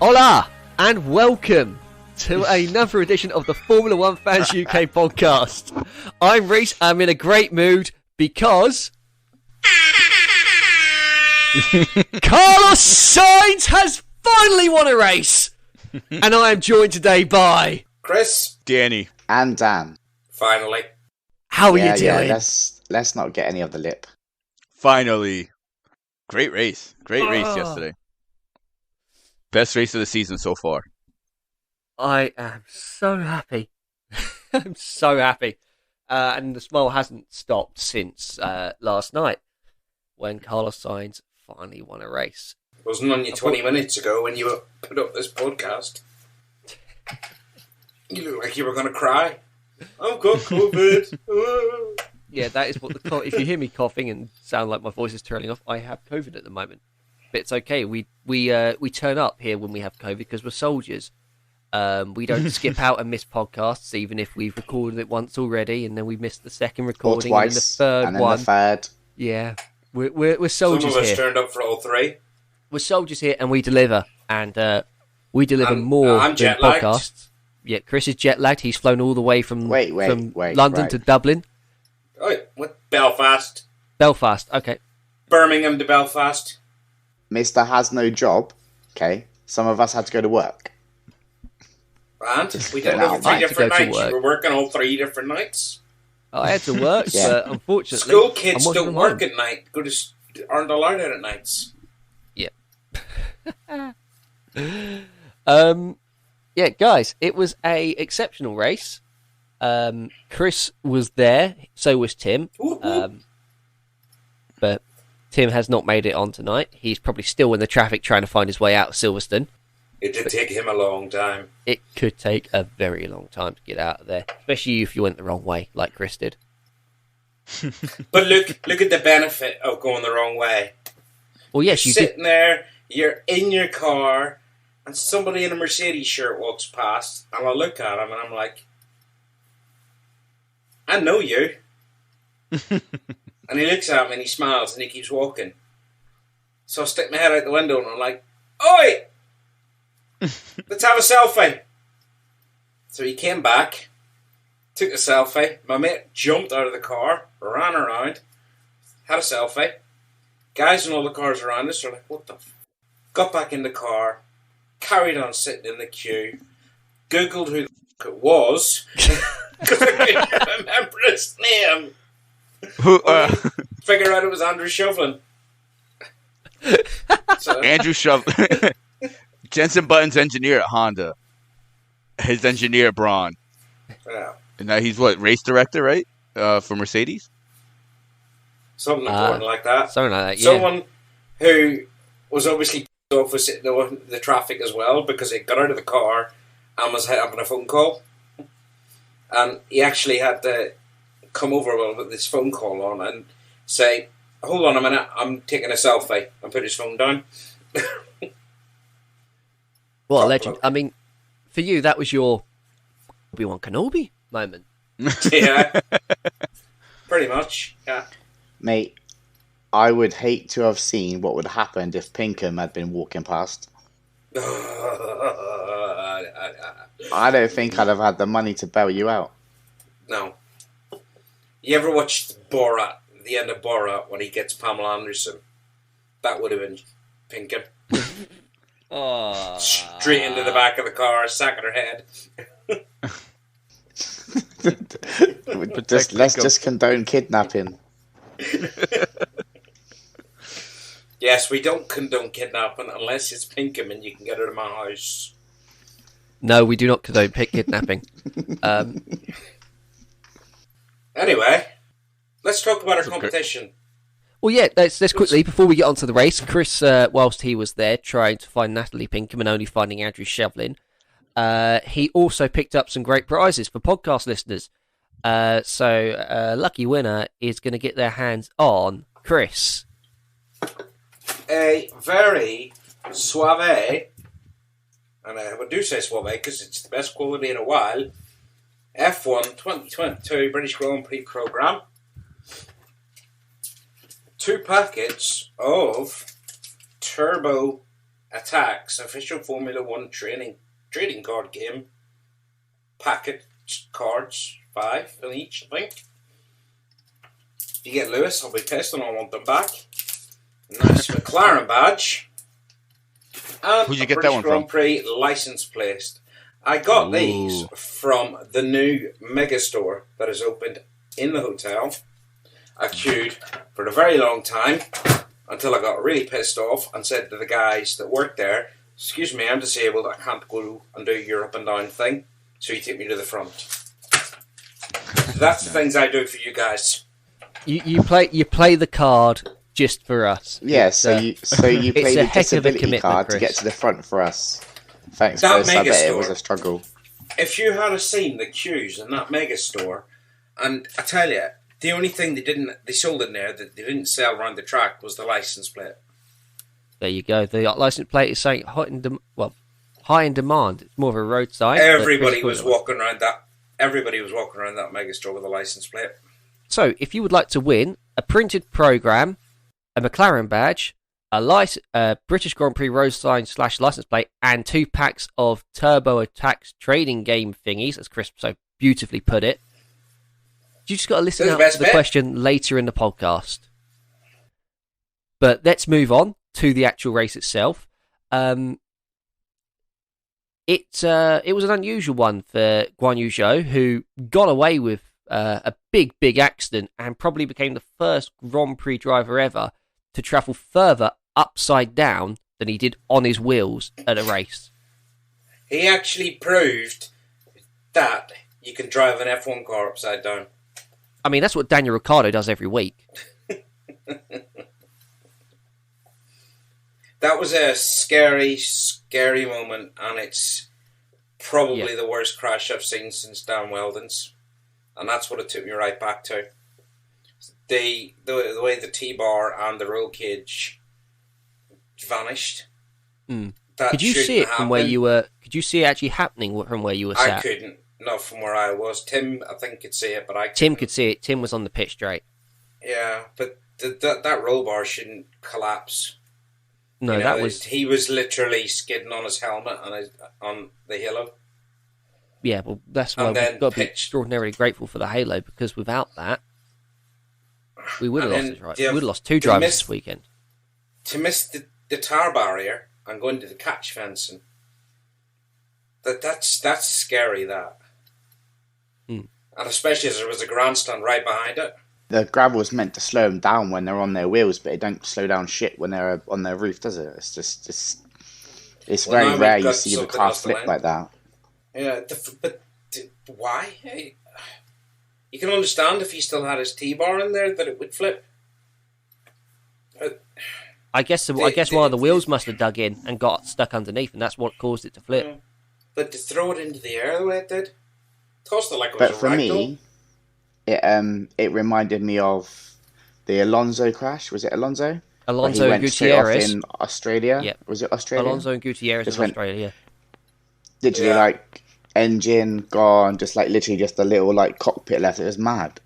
Hola and welcome to another edition of the Formula One Fans UK podcast. I'm Reese. I'm in a great mood because Carlos Sainz has finally won a race, and I am joined today by Chris, Danny, and Dan. Finally. How are you doing? Yeah, let's not get any of the lip. finally. Great race yesterday. Best race of the season so far. I am so happy. I'm so happy. And the smile hasn't stopped since last night when Carlos Sainz finally won a race. It wasn't on you 20 minutes ago when you put up this podcast. You look like you were going to cry. I've got COVID. Yeah, that is what if you hear me coughing and sound like my voice is turning off, I have COVID at the moment. But it's okay. We turn up here when we have COVID because we're soldiers. We don't skip out and miss podcasts, even if we've recorded it once already, and then we missed the second recording, or twice, and then the third and then one. the third. Yeah, we're soldiers Some of us here. turned up for all three. We're soldiers here, and we deliver, and we deliver more I'm than jet-lagged. podcasts. Yeah, Chris is jet lagged. He's flown all the way from Wait, London right. to Dublin. Oh, what? Belfast. Belfast. Okay. Birmingham to Belfast. Mr. has no job. Okay, some of us had to go to work. And we did it I over three had to different go to nights. work. You were working all 3 different nights. I had to work, Yeah. but unfortunately, School kids I'm working don't from work home. at night. Aren't allowed out at nights. Yeah, guys, it was a exceptional race. Chris was there, so was Tim. Whoop, whoop. But Tim has not made it on tonight. He's probably still in the traffic trying to find his way out of Silverstone. It did take him a long time. It could take a very long time to get out of there, especially if you went the wrong way, like Chris did. But look at the benefit of going the wrong way. Well, yes, you You're did. sitting there, you're in your car, and somebody in a Mercedes shirt walks past, and I look at him and I'm like, I know you. And he looks at me and he smiles and he keeps walking. So I stick my head out the window and I'm like, Oi! Let's have a selfie. So he came back, took a selfie. My mate jumped out of the car, ran around, had a selfie. Guys in all the cars around us are like, what the f-? Got back in the car, carried on sitting in the queue, Googled who the f*** it was, because I couldn't remember his name. Who? Figure out it was Andrew Shovlin. So, Andrew Shove. Jensen Button's engineer at Honda. His engineer Braun. yeah, And now he's what, race director, right? For Mercedes. something important like that. Something like that, yeah. Someone who was obviously pissed off with sitting in the traffic as well because he got out of the car and was having a phone call. And he actually had to come over with this phone call on and say, hold on a minute, I'm taking a selfie, and put his phone down. What a legend. I mean, for you, that was your Obi-Wan Kenobi moment. Yeah. Pretty much, yeah. Mate, I would hate to have seen what would have happened if Pinkham had been walking past. I don't think I'd have had the money to bail you out. No. You ever watched Borat, the end of Borat, when he gets Pamela Anderson? That would have been Pinkham. Oh. Straight into the back of the car, sack at her head. Let's just condone kidnapping. Yes, we don't condone kidnapping unless it's Pinkham and you can get her to my house. No, we do not condone kidnapping. Anyway, let's talk about our competition. Well, yeah, let's quickly, before we get onto the race, Chris, whilst he was there trying to find Natalie Pinkham and only finding Andrew Shovlin, he also picked up some great prizes for podcast listeners. So, lucky winner is going to get their hands on Chris. A very suave, and I do say suave because it's the best quality in a while, F1 2022 British Grand Prix programme. 2 packets of Turbo Attacks official Formula One trading card game. Packet cards, 5 in each, I think. If you get Lewis, I'll be pissed and I want them back. Nice McLaren badge. And Who'd you a get that British one Grand from? Prix license plate. I got these Ooh. from the new mega store that is opened in the hotel. I queued for a very long time until I got really pissed off and said to the guys that worked there, "Excuse me, I'm disabled, I can't go and do your up and down thing." So he took me to the front. That's the things I do for you guys. You play the card just for us. Yeah, It's, so you play a the heck of a disability commitment, card to Chris. get to the front for us. Thanks, That Chris. I mega bet it store. was a struggle. If you had seen the queues in that mega store, and I tell you, the only thing they sold in there that they didn't sell around the track was the license plate. There you go. The license plate is saying high in demand. It's more of a road sign. Everybody was walking around that. Everybody was walking around that mega store with a license plate. So, if you would like to win a printed program, a McLaren badge, a British Grand Prix road sign / license plate, and 2 packs of Turbo Attacks trading game thingies, as Chris so beautifully put it, you just got to listen That's out the best to the bit. question later in the podcast. But let's move on to the actual race itself. It was an unusual one for Guan Yu Zhou, who got away with a big accident and probably became the first Grand Prix driver ever to travel further upside down than he did on his wheels at a race. He actually proved that you can drive an F1 car upside down. I mean, that's what Daniel Ricciardo does every week. That was a scary moment, and it's probably the worst crash I've seen since Dan Weldon's. And that's what it took me right back to. The way the T-bar and the roll cage vanished. Mm. That Could you see shouldn't it from where happen. you were? Could you see it actually happening from where you were I sat? couldn't. Not from where I was. Tim, I think, could see it, but I couldn't. Tim could see it. Tim was on the pit straight. Yeah, but that roll bar shouldn't collapse. No, You know, that was... he was literally skidding on his helmet on the halo. Yeah, well, that's why And we've then got to be pitch. extraordinarily grateful for the Halo, because without that, we would have And lost then this, right? the- We would have lost 2 the drivers miss- this weekend. To miss the tar barrier and go into the catch fencing, that's scary, that. Hmm. And especially as there was a grandstand right behind it. The gravel's meant to slow them down when they're on their wheels, but it don't slow down shit when they're on their roof, does it? It's Well, now very we've rare you got see the something car else to flip learn. like that. Yeah, why? You can understand if he still had his T-bar in there that it would flip. I guess one of the wheels must have dug in and got stuck underneath, and that's what caused it to flip. But to throw it into the air the way it did, tossed it like it was But a for ragdoll. me, it reminded me of the Alonso crash. Was it Alonso? Alonso Where he and went straight off Gutierrez. in Australia. Yep. Was it Australia? Alonso and Gutierrez Just in went- Australia. Literally, Yeah. like engine gone, just like literally just a little like cockpit left. It was mad.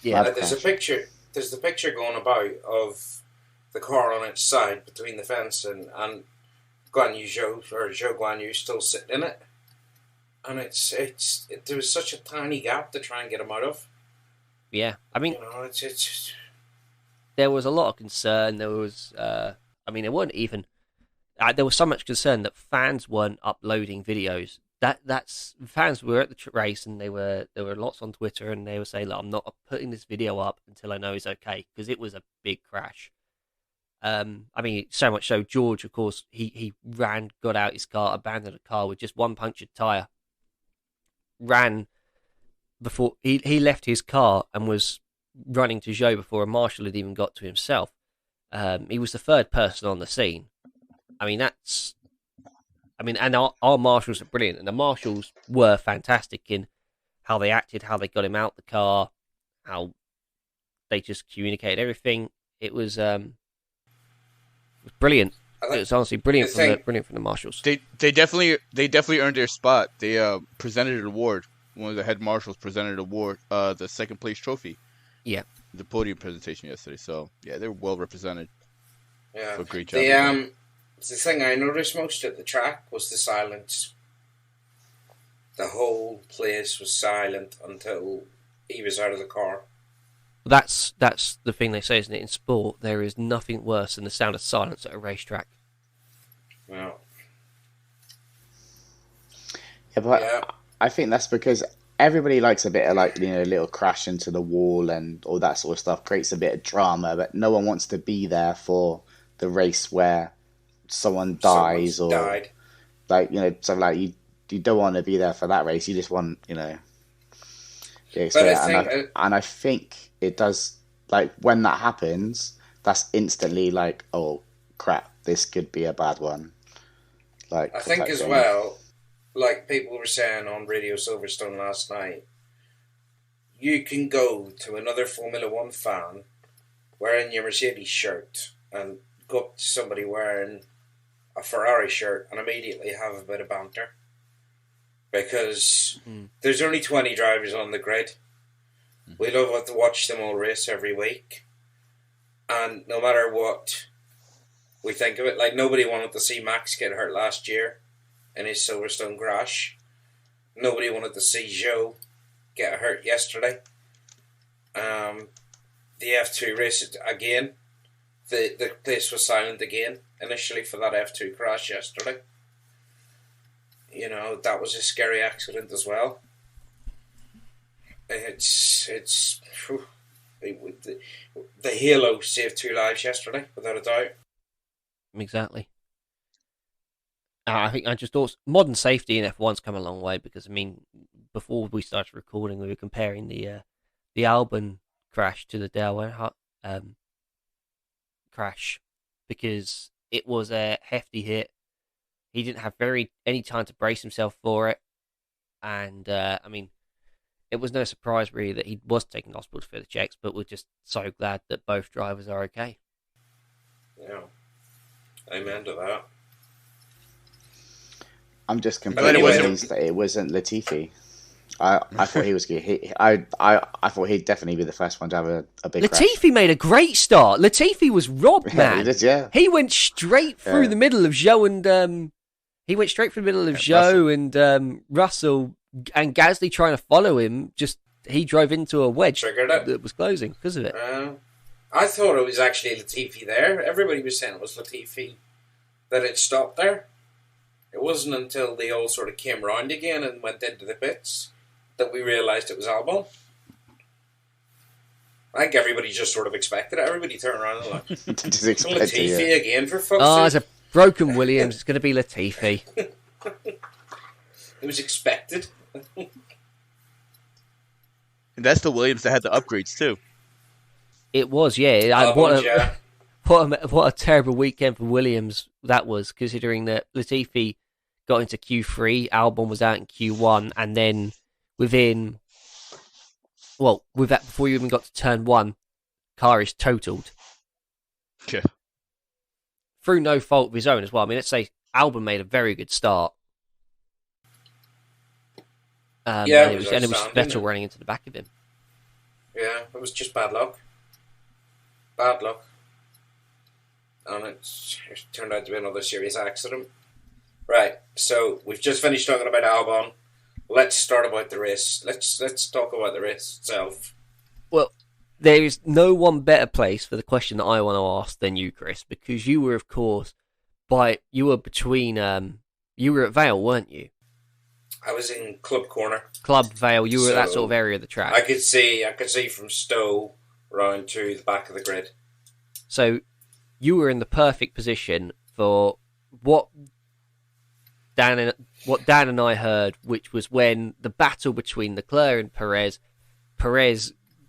Yeah. Mad There's a crash. picture. There's the picture going about of the car on its side between the fence and Guan Yu Zhou or Zhou Guan Yu still sitting in it, and there was such a tiny gap to try and get him out of. Yeah. I mean, You know, it's there was a lot of concern. There was, there weren't even. There was so much concern that fans weren't uploading videos. That's fans were at the race, and there were lots on Twitter, and they were saying, "Look, I'm not putting this video up until I know he's okay," because it was a big crash. So much so, George, of course, he ran, got out his car, abandoned the car with just one punctured tyre. Ran before he left his car and was running to Zhou before a marshal had even got to himself. He was the third person on the scene. And our marshals are brilliant, and the marshals were fantastic in how they acted, how they got him out the car, how they just communicated everything. It was brilliant. It was honestly brilliant from the marshals. They definitely earned their spot. They presented an award. One of the head marshals presented an award, the second place trophy. Yeah. The podium presentation yesterday. So yeah, they were well represented. yeah. So great job. The thing I noticed most at the track was the silence. The whole place was silent until he was out of the car. That's the thing they say, isn't it? In sport, there is nothing worse than the sound of silence at a racetrack. Well, Yeah, but yeah. I think that's because everybody likes a bit of like, a little crash into the wall and all that sort of stuff creates a bit of drama, but no one wants to be there for the race where someone dies Someone's or died. like, so like you don't want to be there for that race. You just want, the But experience. I think And I think it does, like, when that happens, that's instantly like, oh crap, this could be a bad one. Like, I think type as thing. well, like people were saying on Radio Silverstone last night, you can go to another Formula One fan wearing your Mercedes shirt and go up to somebody wearing a Ferrari shirt and immediately have a bit of banter. Because there's only 20 drivers on the grid. We love to watch them all race every week. And no matter what we think of it, like nobody wanted to see Max get hurt last year in his Silverstone crash. Nobody wanted to see Joe get hurt yesterday. The F2 race again. The place was silent again initially for that F2 crash yesterday. That was a scary accident as well. The halo saved 2 lives yesterday, without a doubt. Exactly. I think I just thought modern safety in F1's come a long way because, before we started recording, we were comparing the Albon crash to the Dale Earnhardt crash because it was a hefty hit. He didn't have any time to brace himself for it, and it was no surprise really that he was taken to hospital for the checks. But we're just so glad that both drivers are okay. Yeah, amen to that. I'm just completely amazed that it wasn't Latifi. I thought he was good. I thought he'd definitely be the first one to have a big crash. Latifi made a great start. Latifi was robbed, man. He did, yeah. He went straight through the middle of Zhou and Russell and Gasly trying to follow him. He drove into a wedge that was closing because of it. I thought it was actually Latifi there. Everybody was saying it was Latifi that it stopped there. It wasn't until they all sort of came round again and went into the pits that we realised it was Albon. I think everybody just sort of expected it. Everybody turned around and like, Latifi again for fuck's sake. It's a broken Williams. It's going to be Latifi. It was expected. And that's the Williams that had the upgrades too. It was, yeah. What a terrible weekend for Williams that was, considering that Latifi got into Q3, Albon was out in Q1, and then before you even got to turn 1, car is totaled. Yeah. Through no fault of his own as well. Let's say Albon made a very good start. And it was Vettel running into the back of him. Yeah, it was just bad luck. Bad luck. And it turned out to be another serious accident. Right, so we've just finished talking about Albon. Let's start about the race. Let's talk about the race itself. Well, there is no one better place for the question that I want to ask than you, Chris, because you were, of course, you were at Vale, weren't you? I was in Club Corner. Club Vale. You were at that sort of area of the track. I could see from Stowe round to the back of the grid. So you were in the perfect position for what Dan and I heard, which was when the battle between Leclerc and Perez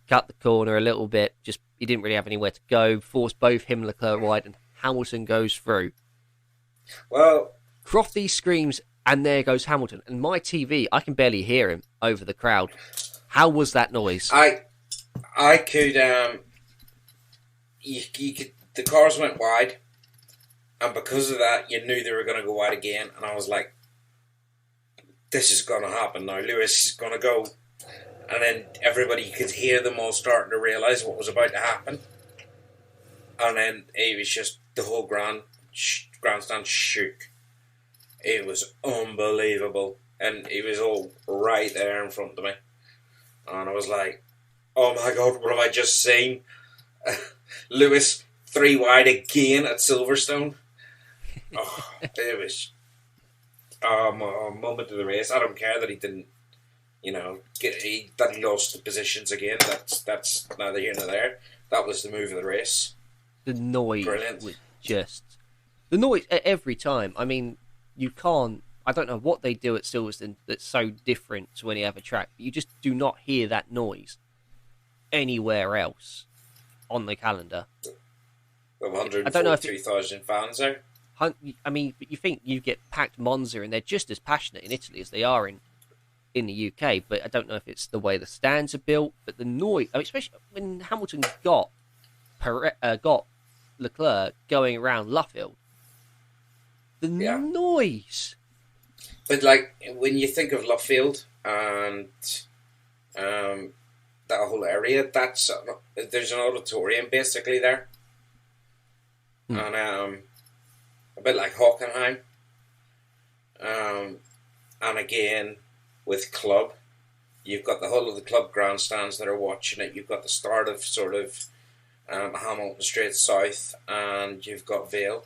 cut the corner a little bit. Just he didn't really have anywhere to go. Forced both him and Leclerc wide, and Hamilton goes through. Well, Crofty screams, and there goes Hamilton. And my TV, I can barely hear him over the crowd. How was that noise? I could you could. The cars went wide, and because of that, you knew they were going to go wide again. And I was like, "This is going to happen now. Lewis is going to go." And then everybody could hear them all starting to realise what was about to happen. And then it was just the whole Grand grandstand shook. It was unbelievable. And he was all right there in front of me. And I was like, oh my God, what have I just seen? Lewis 3 wide again at Silverstone. Oh, it was a moment of the race. I don't care that he didn't, that he lost the positions again. That's neither here nor there. That was the move of the race. The noise Brilliant. was just... The noise every time. I mean, you can't... I don't know what they do at Silverstone that's so different to any other track. But you just do not hear that noise anywhere else on the calendar. The 142,000 fans there. I mean, you think you get packed Monza and they're just as passionate in Italy as they are in the UK, but I don't know if it's the way the stands are built, but the noise, I mean, especially when Hamilton got Leclerc going around Luffield, the noise. But like when you think of Luffield and that whole area, there's an auditorium basically there, and a bit like Hockenheim, and again with club, you've got the whole of the club grandstands that are watching it. You've got the start of sort of Hamilton straight south, and you've got Vale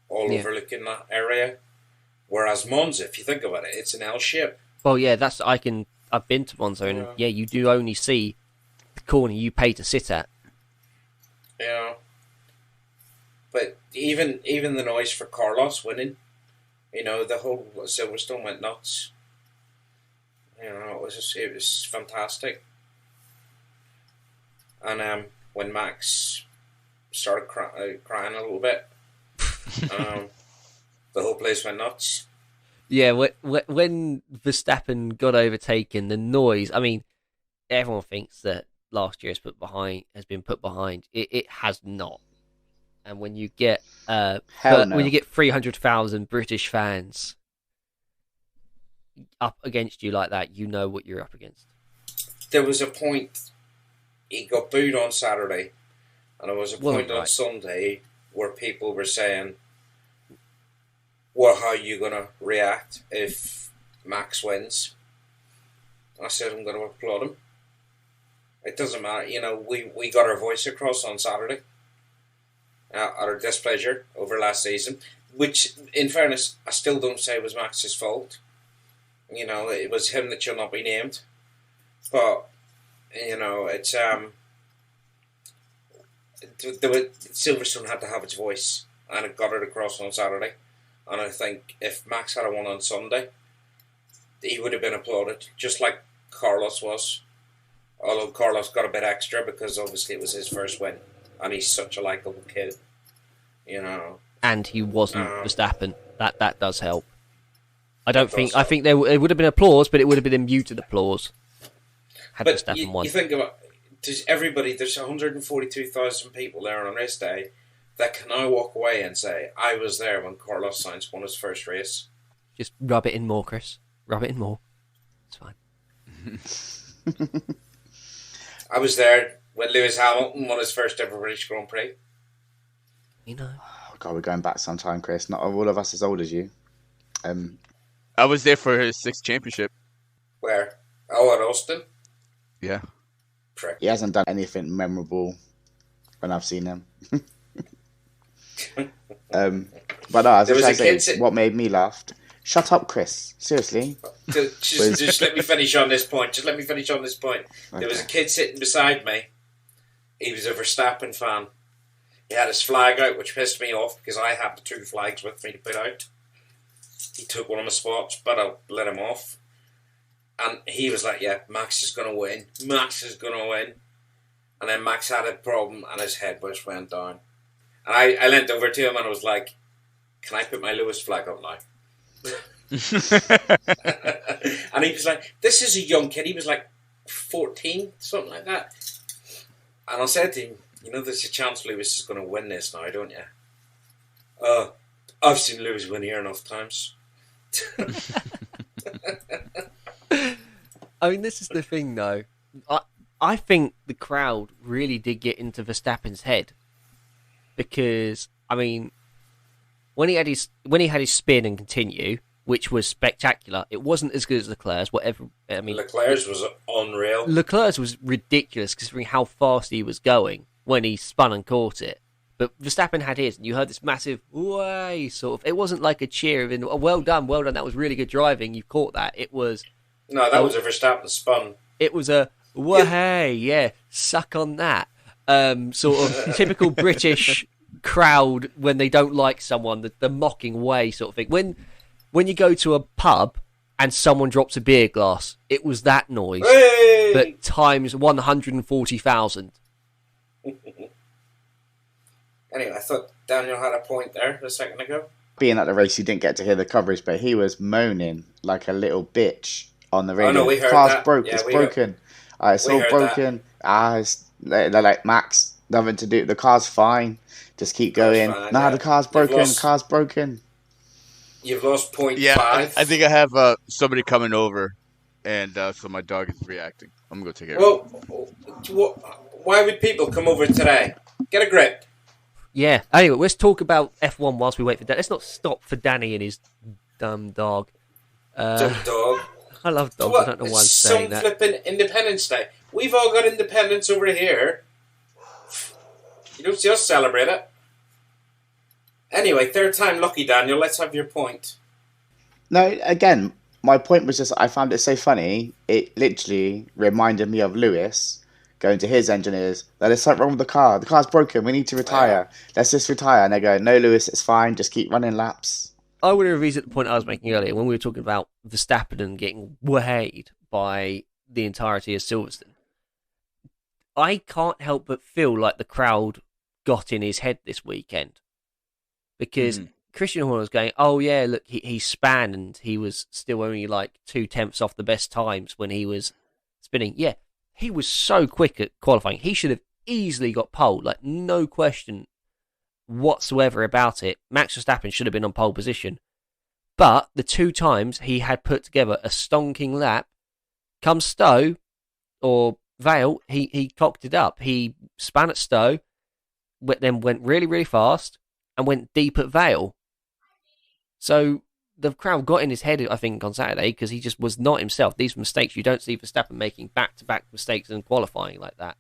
all overlooking that area. Whereas Monza, if you think about it, it's an L shape. Well, yeah, I've been to Monza, and you do only see the corner you pay to sit at. Yeah. But even the noise for Carlos winning, the whole Silverstone went nuts. It was fantastic. And when Max started crying a little bit, the whole place went nuts. Yeah, when Verstappen got overtaken, the noise. I mean, everyone thinks that last year has been put behind. It has not. And when you get when you get 300,000 British fans up against you like that, you know what you're up against. There was a point he got booed on Saturday, and there was a point on Sunday where people were saying, well, how are you going to react if Max wins? I said, I'm going to applaud him. It doesn't matter. We got our voice across on Saturday at our displeasure over last season, which, in fairness, I still don't say was Max's fault. It was him that should not be named. But, it's... Silverstone had to have its voice, and it got it across on Saturday. And I think if Max had won on Sunday, he would have been applauded, just like Carlos was. Although Carlos got a bit extra because obviously it was his first win, and he's such a likeable kid, And he wasn't Verstappen. That does help. I think there would have been applause, but it would have been a muted applause had Verstappen won. You think about there's 142,000 people there on race day that can now walk away and say, I was there when Carlos Sainz won his first race. Just rub it in more, Chris. Rub it in more. It's fine. I was there when Lewis Hamilton won his first ever British Grand Prix. Oh God, we're going back some time, Chris. Not all of us as old as you. I was there for his 6th championship. Where? Oh, at Austin? Yeah. Prick. He hasn't done anything memorable when I've seen him. But no, as I say, what made me laugh. Shut up, Chris. Seriously. Just let me finish on this point. Okay. There was a kid sitting beside me. He was a Verstappen fan. He had his flag out, which pissed me off because I had the 2 flags with me to put out. He took one of my spots, but I let him off. And he was like, yeah, Max is going to win. And then Max had a problem and his head just went down. And I leant over to him and I was like, can I put my Lewis flag up now? And he was like, this is a young kid. He was like 14, something like that. And I said to him, there's a chance Lewis is going to win this now, don't you? I've seen Lewis win here enough times. I mean, this is the thing, though. I think the crowd really did get into Verstappen's head because, I mean, when he had his spin and continue, which was spectacular, it wasn't as good as Leclerc's. Leclerc's was unreal. Leclerc's was ridiculous considering how fast he was going when he spun and caught it. But Verstappen had his, and you heard this massive way sort of. It wasn't like a cheer of, oh, well done, that was really good driving. You caught that. It was. No, that was a Verstappen spun. It was a way, yeah, suck on that. Sort of typical British crowd when they don't like someone, the mocking way sort of thing. When you go to a pub and someone drops a beer glass, it was that noise, but times 140,000. Anyway, I thought Daniel had a point there a second ago. Being at the race, you didn't get to hear the coverage, but he was moaning like a little bitch on the radio. Oh, no, we heard Car's that. broke. Yeah, It's broken. It's all broken. They're like, Max, nothing to do. The car's fine. Just keep going. The car's broken. Car's broken. You've lost 0.5. Yeah, I think I have somebody coming over, and so my dog is reacting. I'm going to go take care of it. Why would people come over today? Get a grip. Yeah. Anyway, let's talk about F1 whilst we wait for Danny. Let's not stop for Danny and his dumb dog. Dumb dog. I love dogs. I don't know why I'm saying that. Some flipping Independence Day. We've all got independence over here. You don't see us celebrate it. Anyway, third time lucky, Daniel. Let's have your point. No, again, my point was just I found it so funny. It literally reminded me of Lewis going to his engineers that there's something wrong with the car. The car's broken. We need to retire. Let's just retire. And they go, no, Lewis, it's fine. Just keep running laps. I would have revised the point I was making earlier when we were talking about Verstappen and getting wayed by the entirety of Silverstone. I can't help but feel like the crowd got in his head this weekend. Because Christian Horner was going, oh yeah, look, he span and he was still only like 2/10 off the best times when he was spinning. Yeah, he was so quick at qualifying. He should have easily got pole, like no question whatsoever about it. Max Verstappen should have been on pole position. But the 2 times he had put together a stonking lap, come Stowe or Vale, he cocked it up. He span at Stowe, then went really, really fast, and went deep at Vale. So the crowd got in his head, I think, on Saturday because he just was not himself. These mistakes, you don't see Verstappen making back-to-back mistakes in qualifying like that.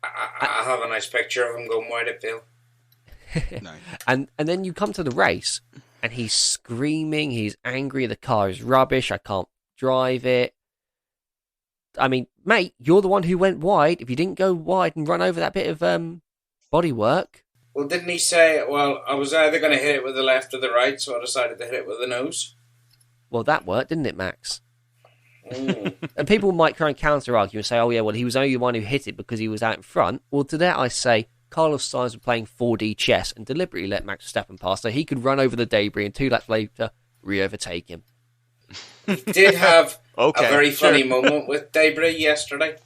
I have a nice picture of him going wide at Vale. Nice. And then you come to the race, and he's screaming, he's angry, the car is rubbish, I can't drive it. I mean, mate, you're the one who went wide. If you didn't go wide and run over that bit of bodywork... Well, didn't he say, well, I was either going to hit it with the left or the right, so I decided to hit it with the nose? Well, that worked, didn't it, Max? And people might try and counter-argue and say, oh, yeah, well, he was only the one who hit it because he was out in front. Well, to that I say, Carlos Sainz was playing 4D chess and deliberately let Max Verstappen pass so he could run over the debris and 2 laps later re-overtake him. He did have a very funny moment with debris yesterday,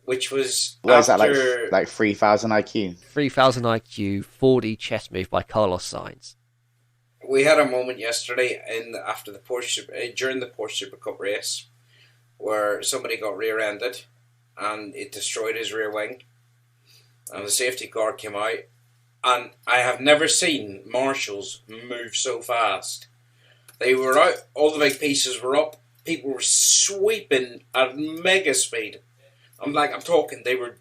which was what is that, like 3,000 IQ? 3,000 IQ, 4D chess move by Carlos Sainz. We had a moment yesterday during the Porsche Super Cup race where somebody got rear-ended and it destroyed his rear wing. And the safety car came out. And I have never seen marshals move so fast. They were out, all the big pieces were up, people were sweeping at mega speed. I'm talking, they were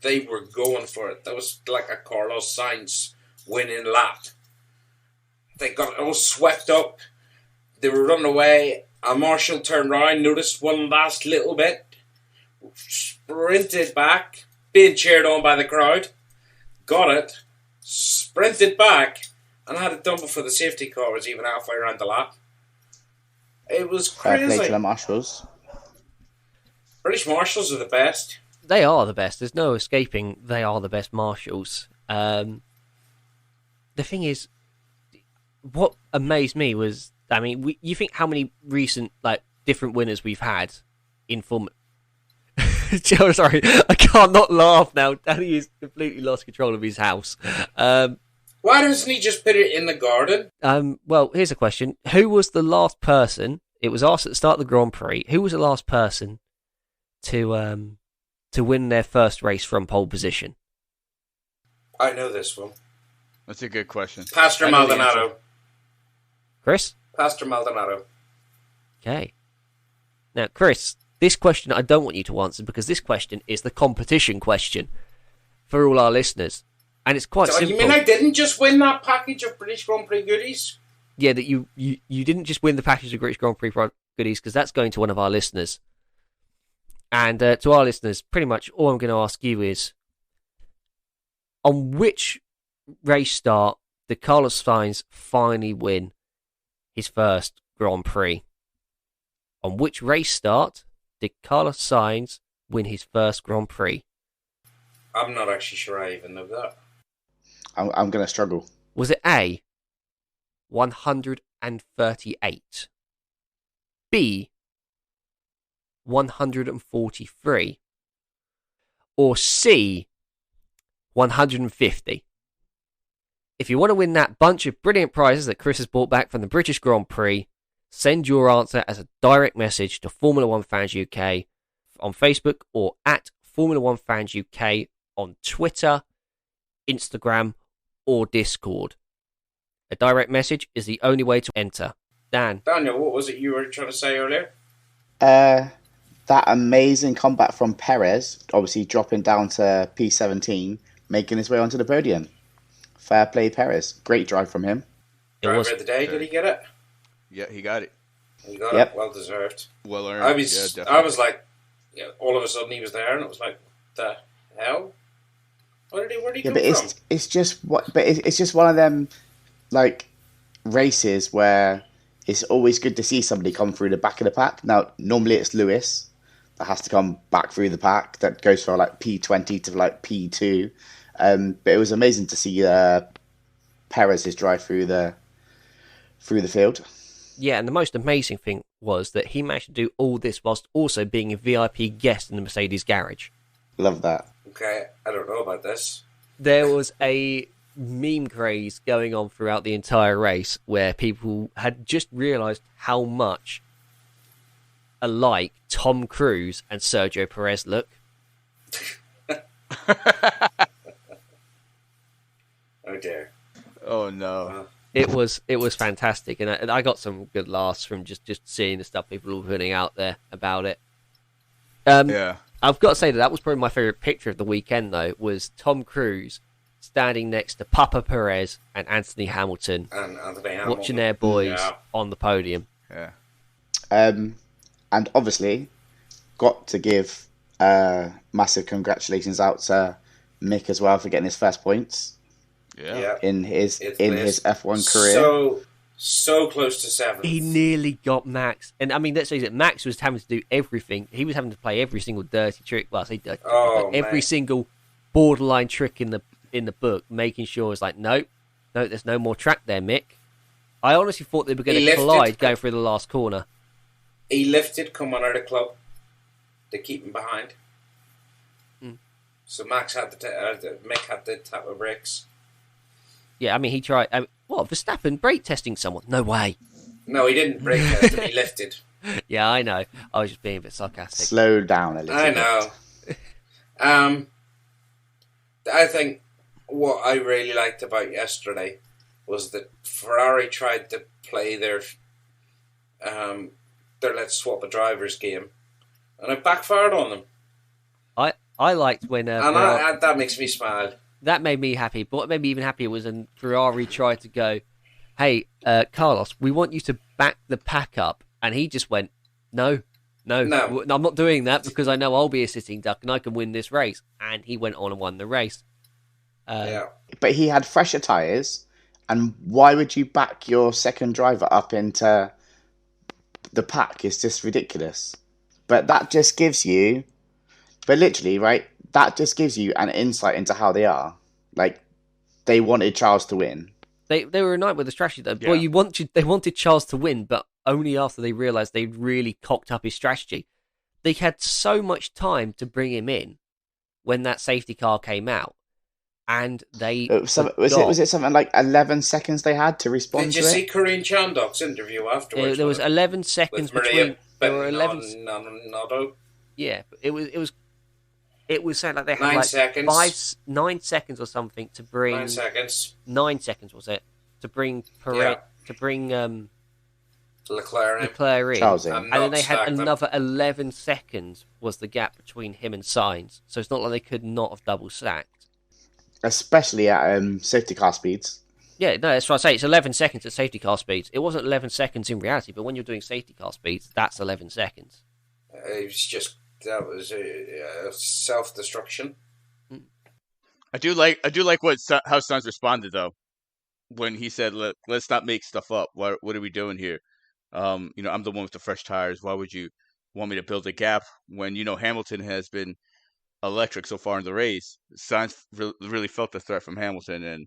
going for it. That was like a Carlos Sainz winning lap. They got it all swept up. They were running away. A marshal turned around, noticed one last little bit, sprinted back, being cheered on by the crowd, got it, sprinted back, and had it done before the safety car was even halfway around the lap. It was crazy. Fair play to the marshals. British marshals are the best. They are the best. There's no escaping. They are the best marshals. The thing is, what amazed me was, I mean, you think how many recent different winners we've had in Formula. Sorry, I can't not laugh now. Danny has completely lost control of his house. Why doesn't he just put it in the garden? Well, here's a question: who was the last person? It was asked at the start of the Grand Prix. Who was the last person to win their first race from pole position? I know this one. That's a good question. Pastor Maldonado. Chris? Pastor Maldonado. Okay. Now, Chris, this question I don't want you to answer because this question is the competition question for all our listeners. And it's quite So, simple. you mean I didn't just win that package of British Grand Prix goodies? Yeah, that you didn't just win the package of British Grand Prix goodies because that's going to one of our listeners. And to our listeners, pretty much all I'm going to ask you is, on which race start did Carlos Sainz finally win his first Grand Prix? On which race start did Carlos Sainz win his first Grand Prix? I'm not actually sure I even know that. I'm going to struggle. Was it A, 138, B, 143, or C, 150? If you want to win that bunch of brilliant prizes that Chris has brought back from the British Grand Prix, send your answer as a direct message to Formula One Fans UK on Facebook or at Formula One Fans UK on Twitter, Instagram, or Discord. A direct message is the only way to enter. Dan. Daniel, what was it you were trying to say earlier? That amazing comeback from Perez, obviously dropping down to P17, making his way onto the podium. Fair play, Perez. Great drive from him. Driver of the day, did he get it? Yeah, he got it. He got it, well deserved. Well earned. I was like, all of a sudden he was there, and it was like, the hell? Where did he come from? It's just one of them like races where it's always good to see somebody come through the back of the pack. Now, normally it's Lewis that has to come back through the pack that goes from like P20 to like P2. But it was amazing to see Perez's drive through the field. Yeah, and the most amazing thing was that he managed to do all this whilst also being a VIP guest in the Mercedes garage. Love that. Okay, I don't know about this. There was a meme craze going on throughout the entire race where people had just realised how much alike Tom Cruise and Sergio Perez look. Oh dear. Oh no. It was fantastic, and I got some good laughs from just seeing the stuff people were putting out there about it. Yeah. I've got to say that was probably my favourite picture of the weekend, though, was Tom Cruise standing next to Papa Perez and Anthony Hamilton, watching their boys on the podium. Yeah. And obviously, got to give massive congratulations out to Mick as well for getting his first points. Yeah. In his F1 career. So close to 7. He nearly got Max. And I mean, let's face it, Max was having to do everything. He was having to play every single dirty trick. Well, I say dirty trick, every single borderline trick in the book, making sure it's like, no, there's no more track there, Mick. I honestly thought they were going to collide going through the last corner. He lifted, come on out of club. They keep him behind. So Mick had to tap the brakes. Yeah, I mean, he tried. What, Verstappen brake testing someone? No way. No, he didn't brake test him, he lifted. Yeah, I know. I was just being a bit sarcastic. Slow down a little bit. I know. I think what I really liked about yesterday was that Ferrari tried to play their let's swap a drivers game, and it backfired on them. I liked when that makes me smile. That made me happy. But what made me even happier was when Ferrari tried to go, hey, Carlos, we want you to back the pack up. And he just went, no, I'm not doing that because I know I'll be a sitting duck and I can win this race. And he went on and won the race. But he had fresher tyres. And why would you back your second driver up into the pack? It's just ridiculous. But that just gives you... But literally, right, that just gives you an insight into how they are. Like, they wanted Charles to win. They were a night with the strategy, though. Yeah. Well, they wanted Charles to win, but only after they realised they'd really cocked up his strategy. They had so much time to bring him in when that safety car came out, and they was it something like 11 seconds they had to respond to it? Did you see Corinne Chandok's interview afterwards? There was 11 seconds between. There were 11. Yeah, it was. It was saying like they had 9 seconds. 9 seconds or something to bring. 9 seconds. 9 seconds was it to bring Perez, to bring Leclerc in. Charles in. And And then they had stacked them. another 11 seconds was the gap between him and Sainz. So it's not like they could not have double stacked. Especially at safety car speeds. Yeah, no, that's what I say. It's 11 seconds at safety car speeds. It wasn't 11 seconds in reality, but when you're doing safety car speeds, that's 11 seconds. That was self-destruction. I do like how Sainz responded though, when he said, "Let's not make stuff up. What are we doing here? I'm the one with the fresh tires. Why would you want me to build a gap when Hamilton has been electric so far in the race?" Sainz really felt the threat from Hamilton, and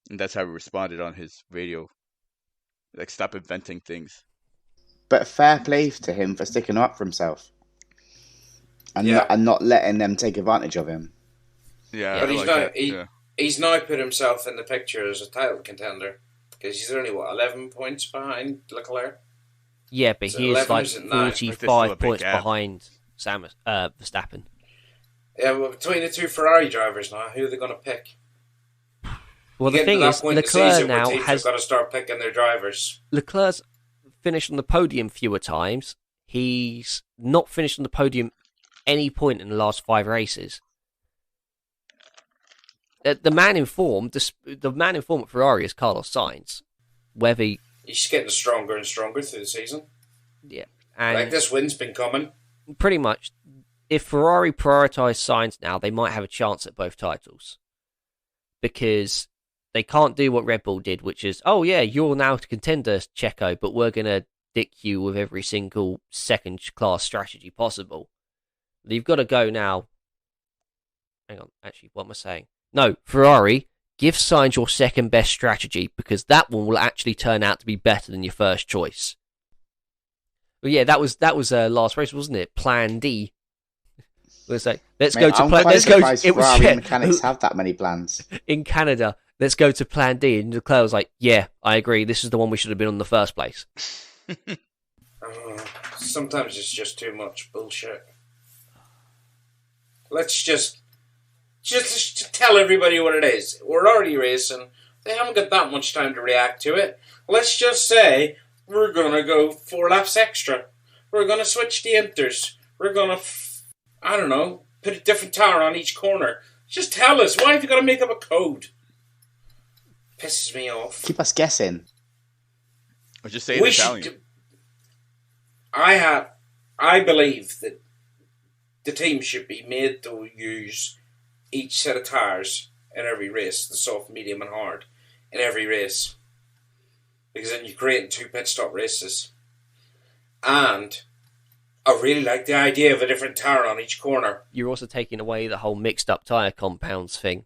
that's how he responded on his radio. Like, stop inventing things. But fair play to him for sticking up for himself. And not letting them take advantage of him. Yeah, but he's now put himself in the picture as a title contender because he's only 11 points behind Leclerc. Yeah, but So he is 11 like is 45 points behind Verstappen. Yeah, well, between the two Ferrari drivers now, who are they going to pick? Well, the thing is, Leclerc now has got to start picking their drivers. Leclerc's finished on the podium fewer times. He's not finished on the podium any point in the last 5 races. The man in form at Ferrari is Carlos Sainz. He's getting stronger and stronger through the season. Yeah, and like this win's been coming. Pretty much, if Ferrari prioritise Sainz now, they might have a chance at both titles because they can't do what Red Bull did, which is, oh yeah, you're now to contender, Checo, but we're gonna dick you with every single second-class strategy possible. You've got to go now. Hang on, actually, what am I saying? No, Ferrari, give Sainz your second best strategy because that one will actually turn out to be better than your first choice. Well, yeah, that was last race, wasn't it? Plan D. Let's go to plan. Let's go. It was Ferrari mechanics have that many plans in Canada. Let's go to Plan D, and Leclerc was like, "Yeah, I agree. This is the one we should have been on in the first place." Sometimes it's just too much bullshit. Let's just tell everybody what it is. We're already racing. They haven't got that much time to react to it. Let's just say we're going to go 4 laps extra. We're going to switch the inters. We're going to, put a different tire on each corner. Just tell us. Why have you got to make up a code? Pisses me off. Keep us guessing. Or just say it in Italian. I believe that the team should be made to use each set of tyres in every race, the soft, medium and hard, in every race. Because then you're creating 2 pit stop races. And I really like the idea of a different tyre on each corner. You're also taking away the whole mixed up tyre compounds thing.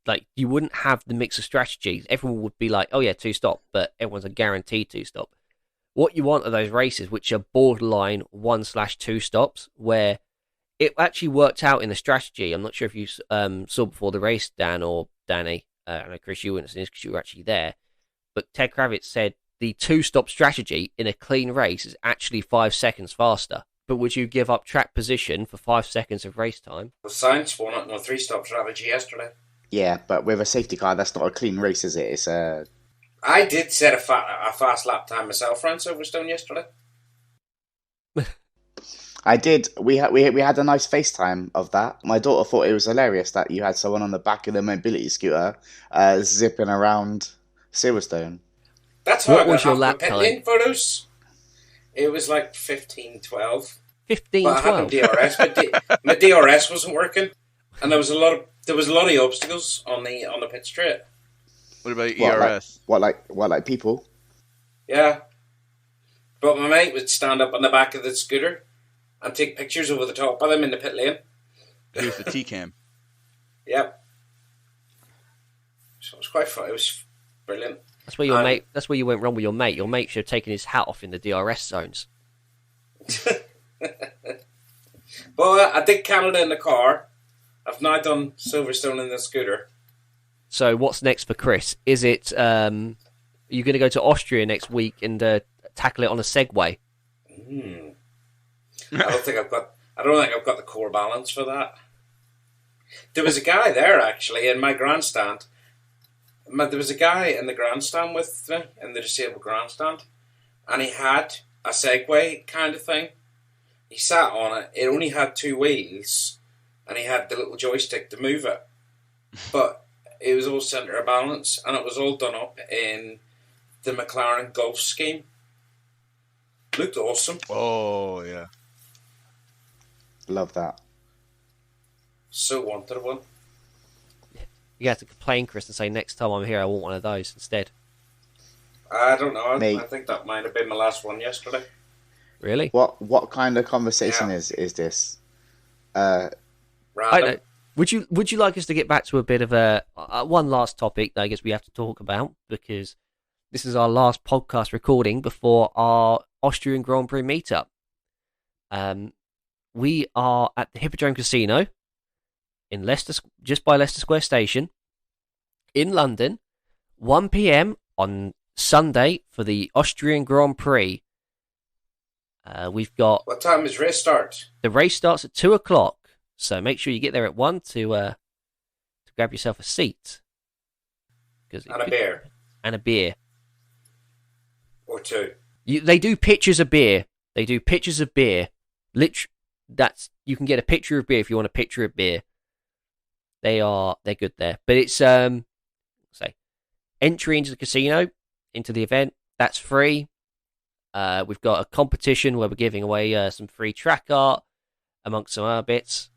Like, you wouldn't have the mix of strategies. Everyone would be like, oh yeah, 2-stop, but everyone's a guaranteed 2-stop. What you want are those races which are borderline 1/2 stops, where it actually worked out in the strategy. I'm not sure if you saw before the race, Dan or Danny. I know, Chris, you wouldn't have seen this because you were actually there. But Ted Kravitz said the 2-stop strategy in a clean race is actually 5 seconds faster. But would you give up track position for 5 seconds of race time? The Sainz won it in a 3-stop strategy yesterday. Yeah, but with a safety car, that's not a clean race, is it? It's a... I did set a fast lap time myself around Silverstone yesterday. I did. We had a nice FaceTime of that. My daughter thought it was hilarious that you had someone on the back of the mobility scooter zipping around Silverstone. That's how What I was got your half lap the pit time? lane photos. It was like 15:12. 15, But I had 12. DRS, but my DRS wasn't working, and there was a lot of obstacles on the pit straight. What about What, ERS? like people? Yeah, but my mate would stand up on the back of the scooter and take pictures over the top of them in the pit lane. Here's the T-cam. Yep. So it was quite fun. It was brilliant. That's where your mate. That's where you went wrong with your mate. Your mate should have taken his hat off in the DRS zones. But I did Canada in the car. I've now done Silverstone in the scooter. So what's next for Chris? Is it are you going to go to Austria next week and tackle it on a Segway? I don't think I've got the core balance for that. There was a guy there actually in my grandstand. There was a guy in the grandstand with me in the disabled grandstand, and he had a Segway kind of thing. He sat on it. It only had 2 wheels, and he had the little joystick to move it. But it was all centre of balance, and it was all done up in the McLaren Golf scheme. Looked awesome. Oh, yeah. Love that. So wanted one. You have to complain, Chris, and say next time I'm here, I want one of those instead. I don't know. Mate. I think that might have been my last one yesterday. Really? What kind of conversation Yeah. is this? I Random. don't. Would you like us to get back to a bit of a one last topic that I guess we have to talk about, because this is our last podcast recording before our Austrian Grand Prix meetup. We are at the Hippodrome Casino in Leicester, just by Leicester Square Station, in London, 1 p.m. on Sunday for the Austrian Grand Prix. We've got What time is race start? the race starts at 2 o'clock, so make sure you get there at 1 to grab yourself a seat. And a beer. And a beer. Or 2. They do pictures of beer. They do pictures of beer. You can get a picture of beer if you want a picture of beer. They're good there. But it's entry into the casino, into the event, that's free. We've got a competition where we're giving away some free track art amongst some other bits.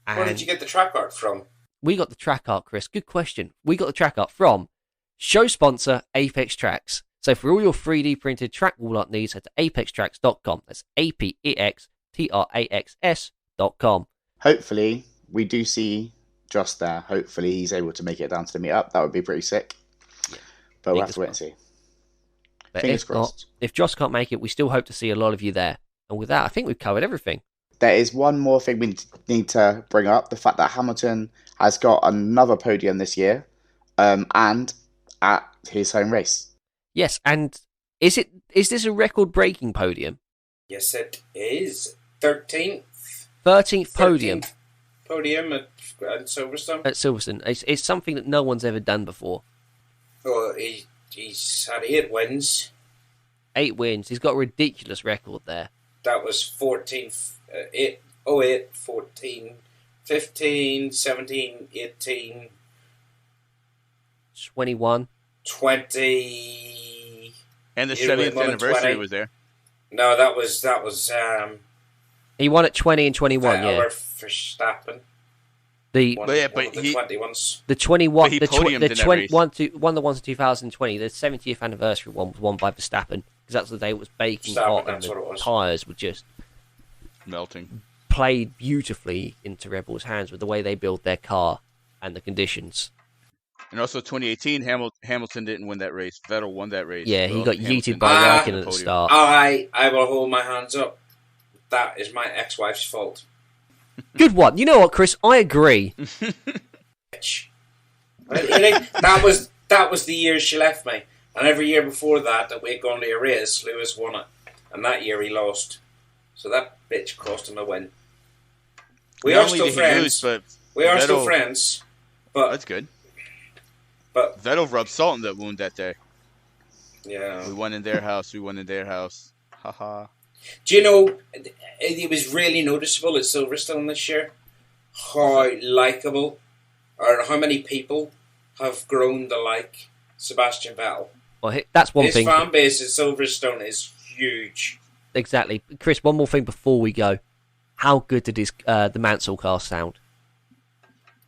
Where did you get the track art from? We got the track art, Chris. Good question. We got the track art from show sponsor Apex Tracks. So for all your 3D printed track wall art needs, head to apextracks.com. That's APEXTRAXS.com. Hopefully, we do see Joss there. Hopefully, he's able to make it down to the meetup. That would be pretty sick. But we'll have to wait and see. But Fingers if not, crossed. if Joss can't make it, we still hope to see a lot of you there. And with that, I think we've covered everything. There is one more thing we need to bring up: the fact that Hamilton has got another podium this year, and at his home race. Yes, and is this a record-breaking podium? Yes, it is. 13th 13th podium podium at Silverstone. at Silverstone. It's something that no one's ever done before. Well, he's had 8 wins. 8 wins. He's got a ridiculous record there. That was 14, 8, 14, 15, 17, 18, 21. 20. And the He won 70th more than anniversary 20. was there. No, that was He won at 20 and 21, yeah. Verstappen. The Won, But yeah, one but of the he- 20 ones. the 21 But he the podiumed in that race. one the ones in 2020. The 70th anniversary one was won by Verstappen, because that's the day it was baking Verstappen, hot and that's what it the was. tyres were just Melting. played beautifully into Red Bull's hands with the way they build their car and the conditions. And also 2018, Hamilton didn't win that race. Vettel won that race. Yeah, he Well, got Hamilton yeeted by Ah. Raikkonen at the podium. start. I will hold my hands up. That is my ex-wife's fault. Good one. You know what, Chris? I agree. Bitch. Really? That was the year she left me. And every year before that we'd gone to a race, Lewis won it. And that year he lost. So that bitch cost him a win. We Not are only still did he friends. lose, but We are still Vettel- friends. But that's good. but Vettel rubbed salt in that wound that day. yeah. We won in their house. We won in their house. Haha. Do you know, it was really noticeable at Silverstone this year how likeable, or how many people have grown to like Sebastian Vettel. Well, that's one His thing. fan base at Silverstone is huge. Exactly. Chris, one more thing before we go. How good did the Mansell car sound?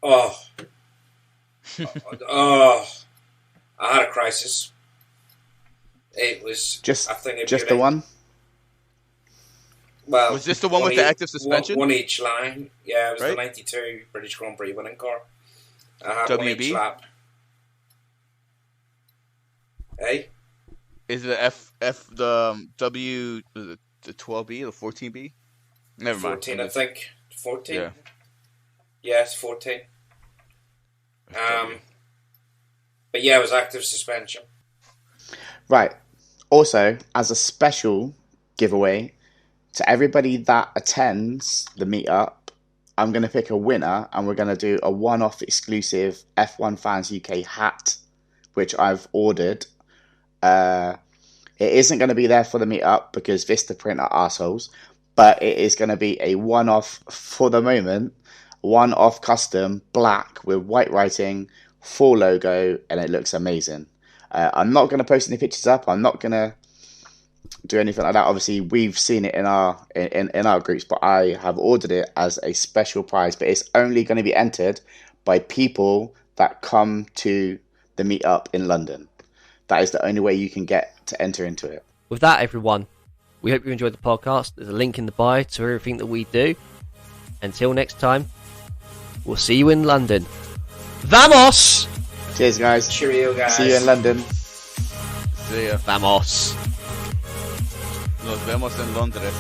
Oh. Oh. I had a crisis. It was Just a thing of the beauty. one. Well, Was this the one with the active suspension? One each line. Yeah, it was the Right? 92 British Grand Prix winning car. I had one WB? each lap. Hey? Is it the W the 12B, the 14B? Never mind. 14, I think. 14? Yeah. Yeah, it's 14. But yeah, it was active suspension. Right. Also, as a special giveaway to everybody that attends the meetup, I'm going to pick a winner and we're going to do a one-off exclusive F1 Fans UK hat, which I've ordered. It It isn't going to be there for the meetup because Vistaprint are assholes, but it is going to be a one-off for the moment, one-off custom, black with white writing, full logo, and it looks amazing. I'm not going to post any pictures up. I'm not going to do anything like that. Obviously, we've seen it in our groups, but I have ordered it as a special prize. But it's only going to be entered by people that come to the meetup in London. That is the only way you can get to enter into it. With that, everyone, we hope you enjoyed the podcast. There's a link in the bio to everything that we do. Until next time, we'll see you in London. Vamos! Cheers, guys. Cheerio, guys. See you in London. See ya. Vamos! Nos vemos en Londres.